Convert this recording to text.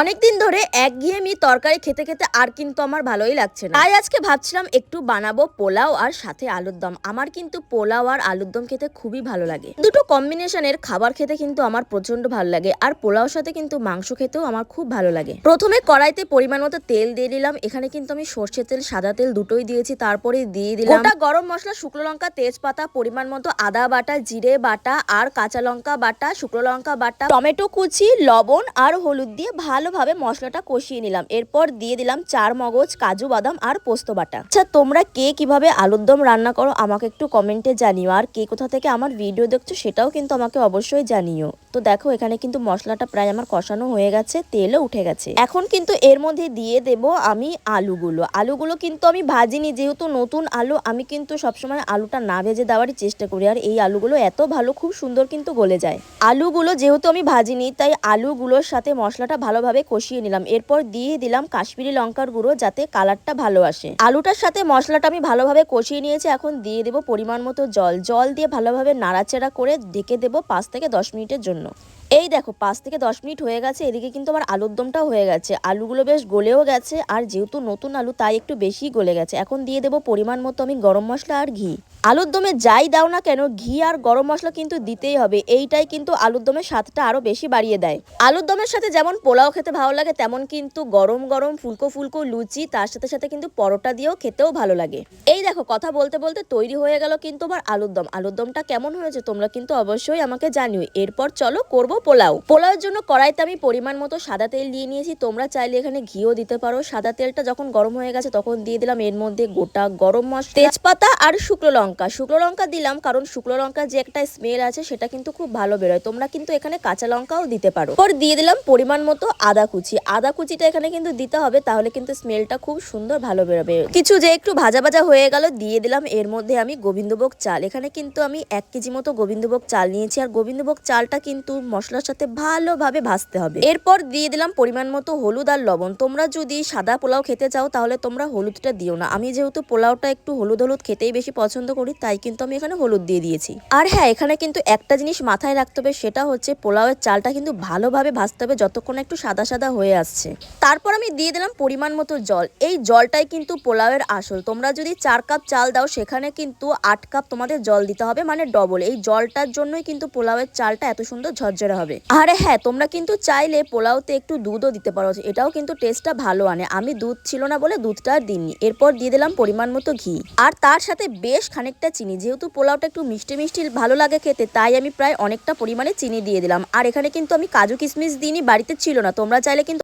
অনেকদিন ধরে একঘেয়েমি তরকারি খেতে খেতে আর কিন্তু আমার ভালোই লাগছে না, তাই আজকে ভাবছিলাম একটু বানাবো পোলাও আর সাথে আলুর দম। আমার কিন্তু পোলাও আর আলুর দম খেতে খুবই ভালো লাগে। দুটো কম্বিনেশনের খাবার খেতে কিন্তু আমার প্রচন্ড ভালো লাগে, আর পোলাওর সাথে কিন্তু মাংস খেতেও আমার খুব ভালো লাগে। প্রথমে কড়াইতে পরিমাণ মতো তেল দিয়ে দিলাম। এখানে কিন্তু আমি সর্ষের তেল সাদা তেল দুটোই দিয়েছি। তারপরে দিয়ে দিলাম গোটা গরম মশলা, শুকনো লঙ্কা, তেজপাতা, পরিমাণ মতো আদা বাটা, জিরে বাটা আর কাঁচা লঙ্কা বাটা, শুকনো লঙ্কা বাটা, টমেটো কুচি, লবণ আর হলুদ দিয়ে ভালোভাবে মশলাটা কষিয়ে নিলাম। এরপর দিয়ে দিলাম চার মগজ, কাজু বাদাম আর পোস্ত বাটা। আচ্ছা, তোমরা কে কিভাবে আলুর দম রান্না করো আমাকে একটু কমেন্টে জানিও, আর কে কোথা থেকে আমার ভিডিও দেখছো সেটাও কিন্তু আমাকে অবশ্যই জানিও। তো দেখো, এখানে কিন্তু মশলাটা প্রায় আমার কষানো হয়ে গেছে, তেলও উঠে গেছে। এখন কিন্তু এর মধ্যে দিয়ে দেব আমি আলুগুলো কিন্তু আমি ভাজিনি, যেহেতু নতুন আলু আমি কিন্তু সবসময় আলুটা না ভেজে দেওয়ারই চেষ্টা করি। আর এই আলুগুলো এত ভালো, খুব সুন্দর কিন্তু গলে যায়। আলুগুলো যেহেতু আমি ভাজিনি, তাই আলুগুলোর সাথে মশলাটা ভালোভাবে কষিয়ে নিলাম। এরপর দিয়ে দিলাম কাশ্মীরি লঙ্কার গুঁড়ো, যাতে কালারটা ভালো আসে। আলুটার সাথে মশলাটা আমি ভালোভাবে কষিয়ে নিয়েছি। এখন দিয়ে দেবো পরিমাণ মতো জল দিয়ে ভালোভাবে নাড়াচাড়া করে ঢেকে দেবো 5 থেকে 10 মিনিটের জন্য। এই দেখো, 5 থেকে 10 মিনিট হয়ে গেছে। এদিকে কিন্তু আমার আলুর দমটাও হয়ে গেছে। আলুগুলো বেশ গলেও গেছে, আর যেহেতু নতুন আলু তাই একটু বেশি গলে গেছে। এখন দিয়ে দেবো পরিমাণ মতো আমি গরম মশলা আর ঘি। আলুর দমে যাই দাও না কেন, ঘি আর গরম মশলা কিন্তু দিতেই হবে। এইটাই কিন্তু আলুর দমের স্বাদটা আরো বেশি বাড়িয়ে দেয়। আলুর দমের সাথে যেমন পোলাও খেতে ভালো লাগে, তেমন কিন্তু গরম গরম ফুলকো ফুলকো লুচি, তার সাথে সাথে কিন্তু পরোটা দিয়েও খেতেও ভালো লাগে। এই দেখো, কথা বলতে বলতে তৈরি হয়ে গেল কিন্তু আমার আলুর দম। আলুর দমটা কেমন হয়েছে তোমরা কিন্তু অবশ্যই আমাকে জানিও। এরপর চলো করবো পোলাওয়ের জন্য কড়াইতে আমি পরিমাণ মতো সাদা তেল দিয়ে নিয়েছি। তোমরা চাইলে এখানে ঘিও দিতে পারো। সাদা তেলটা যখন গরম হয়ে গেছে তখন দিয়ে দিলাম এর মধ্যে গোটা গরম মশলা, তেজপাতা আর শুকনো লঙ্কা দিলাম, কারণ শুকনো লঙ্কা যে একটা স্মেল আছে সেটা কিন্তু খুব ভালো বেরোয়। তোমরা কিন্তু এখানে কাঁচা লঙ্কাও দিতে পারো। পর দিয়ে দিলাম পরিমাণ মতো আদা কুচিটা এখানে কিন্তু দিতে হবে, তাহলে কিন্তু স্মেলটা খুব সুন্দর ভালো বেরোবে। কিছু যে একটু ভাজা ভাজা হয়ে গেল, দিয়ে দিলাম এর মধ্যে আমি গোবিন্দভোগ চাল। এখানে কিন্তু আমি 1 কেজি মতো গোবিন্দভোগ চাল নিয়েছি, আর গোবিন্দভোগ চালটা কিন্তু মশলার সাথে ভালোভাবে ভাজতে হবে। এরপর দিয়ে দিলাম পরিমাণ মতো হলুদ আর লবণ। তোমরা যদি সাদা পোলাও খেতে চাও তাহলে তোমরা হলুদটা দিও না। আমি যেহেতু পোলাওটা একটু হলুদ খেতেই বেশি পছন্দ করি, তাই কিন্তু আমি এখানে হলুদ দিয়ে দিয়েছি। আর হ্যাঁ, এখানে কিন্তু একটা জিনিস মাথায় রাখতে হবে, সেটা হচ্ছে পোলাওয়ের চালটা কিন্তু ভালোভাবে ভাজতে হবে যতক্ষণ একটু সাদা সাদা হয়ে আসছে। তারপর আমি দিয়ে দিলাম পরিমাণ মতো জল। এই জলটাই কিন্তু পোলাওয়ের আসল। তোমরা যদি 4 কাপ চাল দাও, সেখানে কিন্তু 8 কাপ তোমাদের জল দিতে হবে, মানে ডবল। এই জলটার জন্যই কিন্তু পোলাওয়ের চালটা এত সুন্দর ঝরঝরে হবে। আরে হ্যাঁ, তোমরা কিন্তু চাইলে পোলাওতে একটু দুধও দিতে পারো, এটাও কিন্তু টেস্টটা ভালো আনে। আমি দুধ ছিল না বলে দুধটা আর দিইনি। এরপর দিয়ে দিলাম পরিমাণ মতো ঘি, আর তার সাথে বেশ খানিকটা চিনি। যেহেতু পোলাওটা একটু মিষ্টি মিষ্টি ভালো লাগে খেতে, তাই আমি প্রায় অনেকটা পরিমাণে চিনি দিয়ে দিলাম। আর এখানে কিন্তু আমি কাজু কিশমিশ দিইনি, বাড়িতে ছিল না। তোমরা চাইলে কিন্তু